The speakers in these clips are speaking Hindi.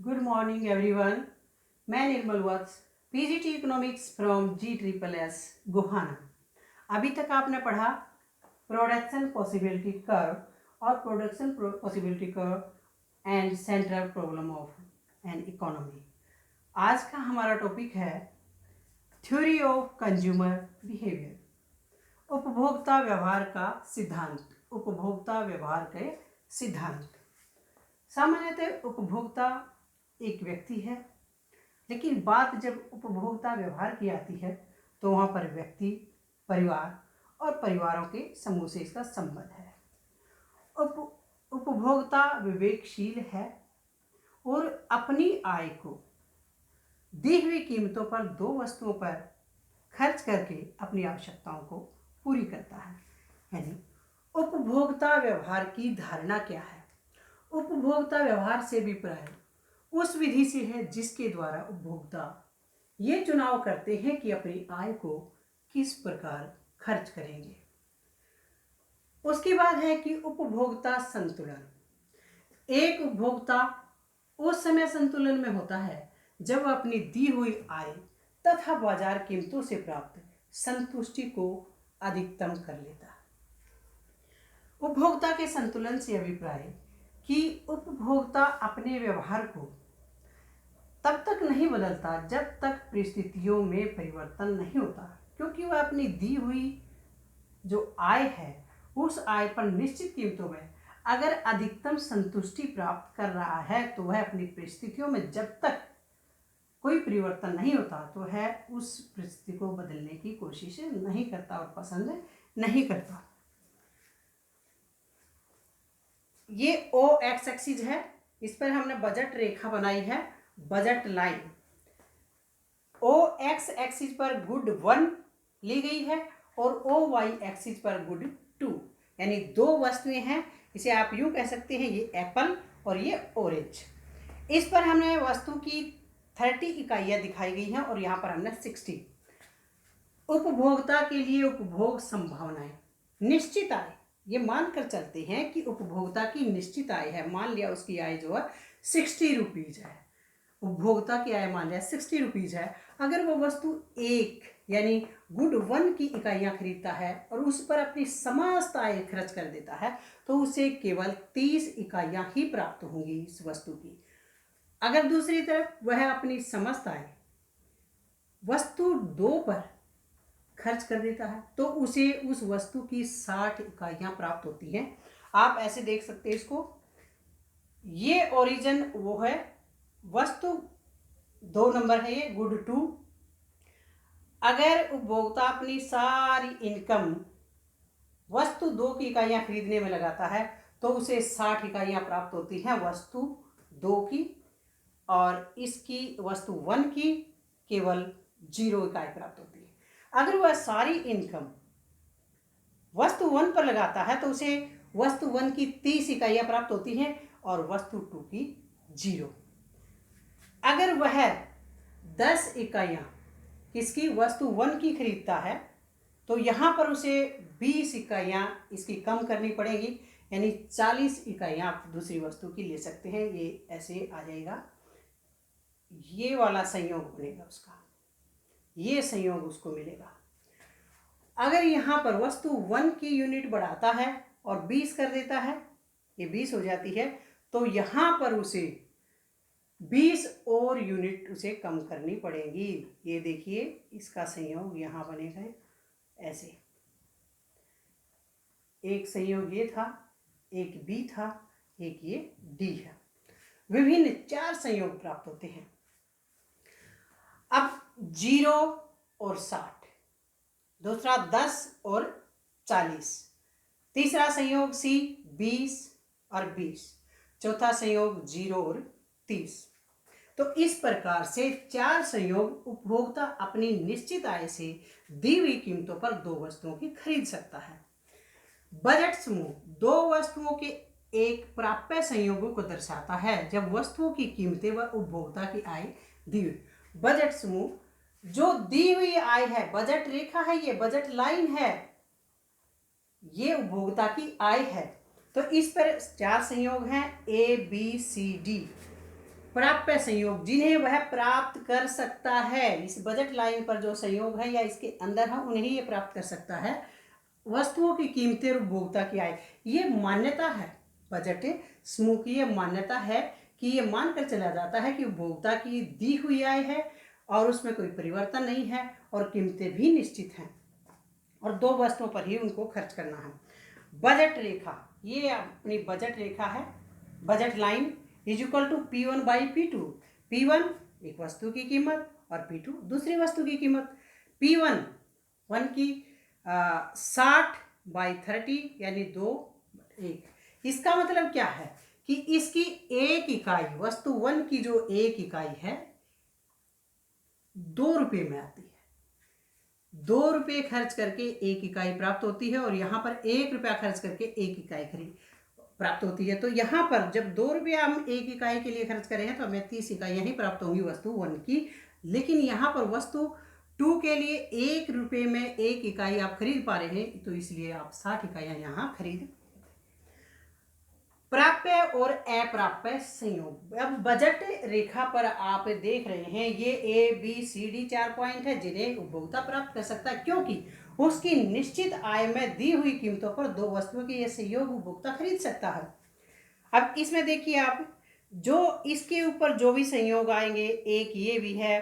Good morning everyone. मैं Nirmal Vats, PGT economics from GSSS Gohana. अभी तक आपने पढ़ा प्रोडक्शन पॉसिबिलिटी कर्व और production possibility curve and central problem of an economy. आज का हमारा टॉपिक है थ्योरी ऑफ कंज्यूमर बिहेवियर, उपभोक्ता व्यवहार का सिद्धांत। उपभोक्ता व्यवहार के सिद्धांत। सामान्यतः उपभोक्ता एक व्यक्ति है, लेकिन बात जब उपभोक्ता व्यवहार की आती है तो वहाँ पर व्यक्ति, परिवार और परिवारों के समूह से इसका संबंध है। उपभोक्ता विवेकशील है और अपनी आय को दी हुई कीमतों पर दो वस्तुओं पर खर्च करके अपनी आवश्यकताओं को पूरी करता है। यानी उपभोक्ता व्यवहार की धारणा क्या है? उपभोक्ता व्यवहार से अभिप्राय उस विधि से है जिसके द्वारा उपभोक्ता ये चुनाव करते हैं कि अपनी आय को किस प्रकार खर्च करेंगे। उसके बाद है कि उपभोक्ता संतुलन। एक उपभोक्ता उस समय संतुलन में होता है जब वह अपनी दी हुई आय तथा बाजार कीमतों से प्राप्त संतुष्टि को अधिकतम कर लेता है। उपभोक्ता के संतुलन से अभिप्राय कि उपभोक्ता अपने व्यवहार को तब तक नहीं बदलता जब तक परिस्थितियों में परिवर्तन नहीं होता, क्योंकि वह अपनी दी हुई जो आय है उस आय पर निश्चित कीमतों में अगर अधिकतम संतुष्टि प्राप्त कर रहा है तो वह अपनी परिस्थितियों में जब तक कोई परिवर्तन नहीं होता तो वह उस परिस्थिति को बदलने की कोशिश नहीं करता और पसंद नहीं करता। ये OX एक्सिस है, इस पर हमने बजट रेखा बनाई है, बजट लाइन। OX एक्सिस पर गुड 1 ली गई है और OY एक्सिस पर गुड 2, यानी दो वस्तुएं हैं। इसे आप यूं कह सकते हैं, ये एप्पल और ये ऑरेंज। इस पर हमने वस्तु की 30 इकाइयां दिखाई गई हैं और यहाँ पर हमने 60। उपभोक्ता के लिए उपभोग संभावनाएं। निश्चित आय, ये मानकर चलते हैं कि उपभोक्ता की निश्चित आय है। मान लिया उसकी आय जो है 60 रुपीज है, उपभोक्ता की आय मान लिया 60 रुपीज है। अगर वो वस्तु एक यानी गुड 1 की इकाइयां खरीदता है और उस पर अपनी समस्त आय खर्च कर देता है तो उसे केवल 30 इकाइयां ही प्राप्त होंगी इस वस्तु की। अगर दूसरी तरफ वह अपनी समस्त आय वस्तु 2 पर खर्च कर देता है तो उसे उस वस्तु की 60 इकाइयां प्राप्त होती हैं। आप ऐसे देख सकते हैं इसको, ये ओरिजिन वो है, वस्तु 2 नंबर है, ये गुड 2। अगर उपभोक्ता अपनी सारी इनकम वस्तु 2 की इकाइयां खरीदने में लगाता है तो उसे 60 इकाइयां प्राप्त होती हैं वस्तु 2 की, और इसकी वस्तु 1 की केवल 0 इकाई प्राप्त होती है। अगर वह सारी इनकम वस्तु 1 पर लगाता है तो उसे वस्तु 1 की 30 इकाइयां प्राप्त होती हैं और वस्तु 2 की 0। अगर वह 10 इकाइयां किसकी, वस्तु 1 की खरीदता है तो यहाँ पर उसे 20 इकाइयां इसकी कम करनी पड़ेगी, यानी 40 इकाइयां आप दूसरी वस्तु की ले सकते हैं। ये ऐसे आ जाएगा, ये वाला संयोग बनेगा उसका, ये संयोग उसको मिलेगा। अगर यहाँ पर वस्तु 1 की यूनिट बढ़ाता है और 20 कर देता है, ये 20 हो जाती है, तो यहाँ पर उसे 20 और यूनिट उसे कम करनी पड़ेगी। ये देखिए इसका संयोग यहाँ बनेगा ऐसे, एक संयोग ये था, एक B था, एक ये D है। विभिन्न 4 संयोग प्राप्त होते हैं। अब 0 और 60, दूसरा 10 और 40, तीसरा संयोग C 20 और 20, चौथा संयोग 0 और 30। तो इस प्रकार से 4 संयोग उपभोक्ता अपनी निश्चित आय से दी हुई कीमतों पर 2 वस्तुओं की खरीद सकता है। बजट समूह 2 वस्तुओं के एक प्राप्य संयोगों को दर्शाता है जब वस्तुओं की कीमतें व उपभोक्ता की आय दी हुई। बजट समूह जो दी हुई आय है, बजट रेखा है, ये बजट लाइन है, ये उपभोक्ता की आय है। तो इस पर 4 संयोग हैं A B C D। प्राप्य संयोग जिन्हें वह प्राप्त कर सकता है, इस बजट लाइन पर जो संयोग है या इसके अंदर है उन्हें ये प्राप्त कर सकता है। वस्तुओं की कीमतें और उपभोक्ता की आय, ये मान्यता है बजट समूह की, ये मान्यता है कि ये मानकर चला जाता है कि उपभोक्ता की दी हुई आय है और उसमें कोई परिवर्तन नहीं है और कीमतें भी निश्चित हैं और दो वस्तुओं पर ही उनको खर्च करना है। बजट रेखा, ये अपनी बजट रेखा है, budget line is equal to P1 by P2। P1 एक वस्तु की कीमत और P2 दूसरी वस्तु की कीमत। P1 वन की 60/30 यानी 2/1। इसका मतलब क्या है कि इसकी एक इकाई, वस्तु वन की जो एक इकाई है 2 रुपये में आती है। 2 रुपये खर्च करके एक इकाई प्राप्त होती है और यहाँ पर 1 रुपया खर्च करके एक इकाई खरीद प्राप्त होती है। तो यहाँ पर जब 2 रुपया हम एक इकाई के लिए खर्च करें हैं तो हमें 30 इकाइयाँ ही प्राप्त होंगी वस्तु वन की। लेकिन यहाँ पर वस्तु टू के लिए 1 रुपये में एक इकाई आप खरीद पा रहे हैं, तो इसलिए आप 60 इकाइयाँ यहाँ खरीद। प्राप्य और अप्राप्य संयोग, अब बजट रेखा पर आप देख रहे हैं ये ABCD 4 पॉइंट है जिन्हें उपभोक्ता प्राप्त कर सकता है क्योंकि उसकी निश्चित आय में दी हुई कीमतों पर दो वस्तुओं के ये संयोग उपभोक्ता खरीद सकता है। अब इसमें देखिए आप, जो इसके ऊपर जो भी संयोग आएंगे, एक ये भी है,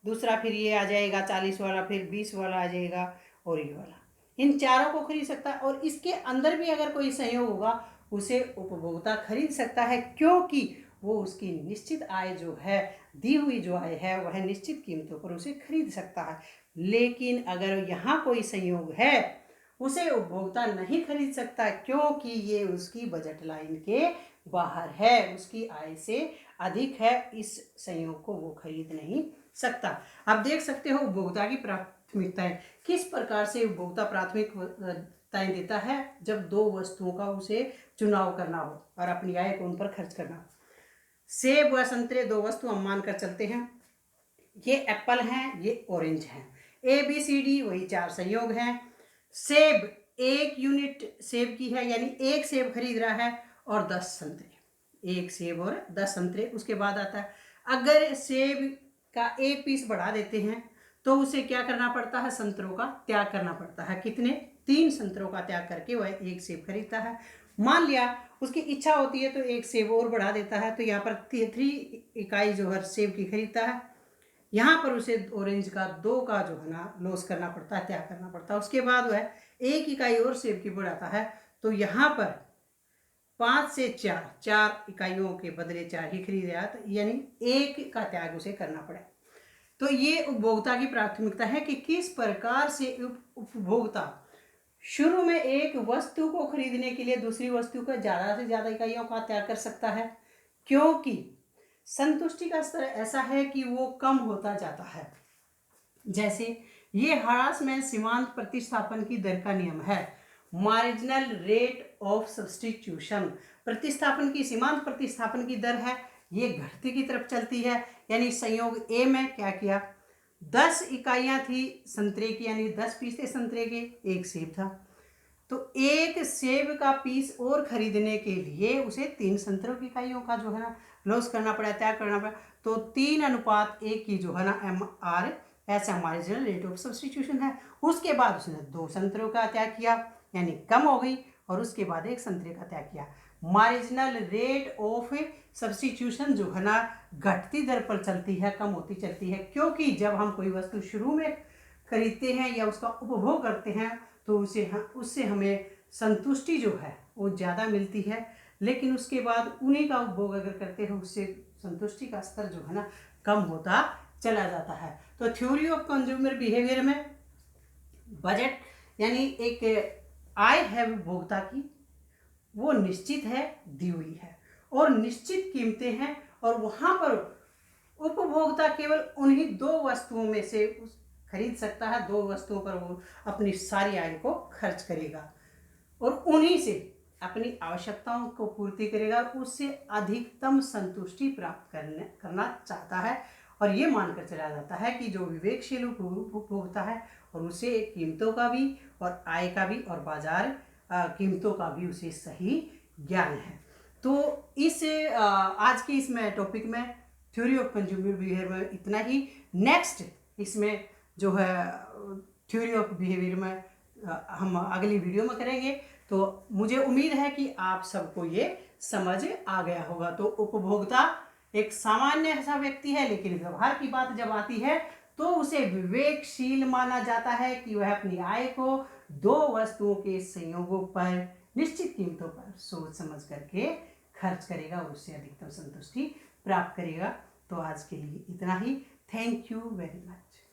दूसरा फिर ये आ जाएगा 40 वाला, फिर 20 वाला आ जाएगा और ये वाला, इन चारों को खरीद सकता है। और इसके अंदर भी अगर कोई संयोग होगा उसे उपभोक्ता खरीद सकता है क्योंकि वो उसकी निश्चित आय जो है, दी हुई जो आय है वह निश्चित कीमतों पर उसे खरीद सकता है। लेकिन अगर यहाँ कोई संयोग है उसे उपभोक्ता नहीं खरीद सकता क्योंकि ये उसकी बजट लाइन के बाहर है, उसकी आय से अधिक है, इस संयोग को वो खरीद नहीं सकता। आप देख सकते हो उपभोक्ता की प्राथमिकताएं किस प्रकार से उपभोक्ता प्राथमिकताएं देता है जब दो वस्तुओं का उसे चुनाव करना हो और अपनी आय को उन पर खर्च करना हो। सेब व संतरे दो वस्तु हम मानकर चलते हैं, ये एप्पल हैं, ये ऑरेंज हैं। ABCD वही 4 संयोग हैं। सेब 1 यूनिट सेब की है यानी 1 सेब खरीद रहा है और 10 संतरे, 1 सेब और 10 संतरे। उसके बाद आता है अगर सेब का 1 पीस बढ़ा देते हैं तो उसे क्या करना पड़ता है, संतरों का त्याग करना पड़ता है। कितने, 3 संतरों का त्याग करके वह 1 सेब खरीदता है। मान लिया उसकी इच्छा होती है तो 1 सेब और बढ़ा देता है, तो यहाँ पर 3 इकाई जो है सेब की खरीदता है। यहाँ पर उसे ऑरेंज का 2 का जो है ना लॉस करना पड़ता है, त्याग करना पड़ता है। उसके बाद वह 1 इकाई और सेब की बढ़ाता है, तो यहाँ पर 5 से 4 इकाइयों के बदले 4 ही खरीदा, तो यानी 1 का त्याग उसे करना पड़े। तो ये उपभोक्ता की प्राथमिकता है कि किस प्रकार से उपभोक्ता शुरू में एक वस्तु को खरीदने के लिए दूसरी वस्तु का ज़्यादा से ज़्यादा इकाइयों का त्याग कर सकता है क्योंकि संतुष्टि का स्तर ऐसा है कि वो कम होता जाता है। जैसे ये हरासमेंट सीमांत प्रतिस्थापन की दर का नियम है, मार्जिनल रेट ऑफ सब्स्टिट्यूशन, प्रतिस्थापन की सीमांत प्रतिस्थापन की दर है, ये घटती की तरफ चलती है। यानी संयोग ए में क्या किया, 10 इकाइयाँ थी संतरे की यानी 10 पीस थे संतरे के, 1 सेब था, तो 1 सेब का पीस और खरीदने के लिए उसे 3 संतरों की इकाइयों का जो है ना लॉस करना पड़ा, त्याग करना पड़ा। तो 3:1 की जो है ना MRS marginal rate of substitution है। उसके बाद उसने 2 संतरों का त्याग किया यानी कम हो गई और उसके बाद 1 संतरे का त्याग किया। मार्जिनल रेट ऑफ सब्स्टिट्यूशन जो है ना घटती दर पर चलती है, कम होती चलती है क्योंकि जब हम कोई वस्तु शुरू में खरीदते हैं या उसका उपभोग करते हैं तो उससे हमें संतुष्टि जो है वो ज़्यादा मिलती है, लेकिन उसके बाद उन्हीं का उपभोग अगर करते हैं उससे संतुष्टि का स्तर जो है ना कम होता चला जाता है। तो थ्योरी ऑफ कंज्यूमर बिहेवियर में बजट यानी एक आय है उपभोक्ता की, वो निश्चित है, दी हुई है और निश्चित कीमतें हैं और वहाँ पर उपभोक्ता केवल उन्हीं 2 वस्तुओं में से खरीद सकता है, 2 वस्तुओं पर वो अपनी सारी आय को खर्च करेगा और उन्हीं से अपनी आवश्यकताओं को पूर्ति करेगा, उससे अधिकतम संतुष्टि प्राप्त करना चाहता है। और ये मानकर चला जाता है कि जो विवेकशील उपभोक्ता है और उसे कीमतों का भी और आय का भी और बाजार कीमतों का भी उसे सही ज्ञान है। तो इस आज के इसमें टॉपिक में थ्योरी ऑफ कंज्यूमर बिहेवियर में इतना ही। नेक्स्ट इसमें जो है थ्योरी ऑफ बिहेवियर में हम अगली वीडियो में करेंगे। तो मुझे उम्मीद है कि आप सबको ये समझ आ गया होगा। तो उपभोक्ता एक सामान्य सा व्यक्ति है, लेकिन व्यवहार की बात जब आती है तो उसे विवेकशील माना जाता है कि वह अपनी आय को दो वस्तुओं के संयोगों पर निश्चित कीमतों पर सोच समझ करके खर्च करेगा और उससे अधिकतम संतुष्टि प्राप्त करेगा। तो आज के लिए इतना ही। Thank you very much.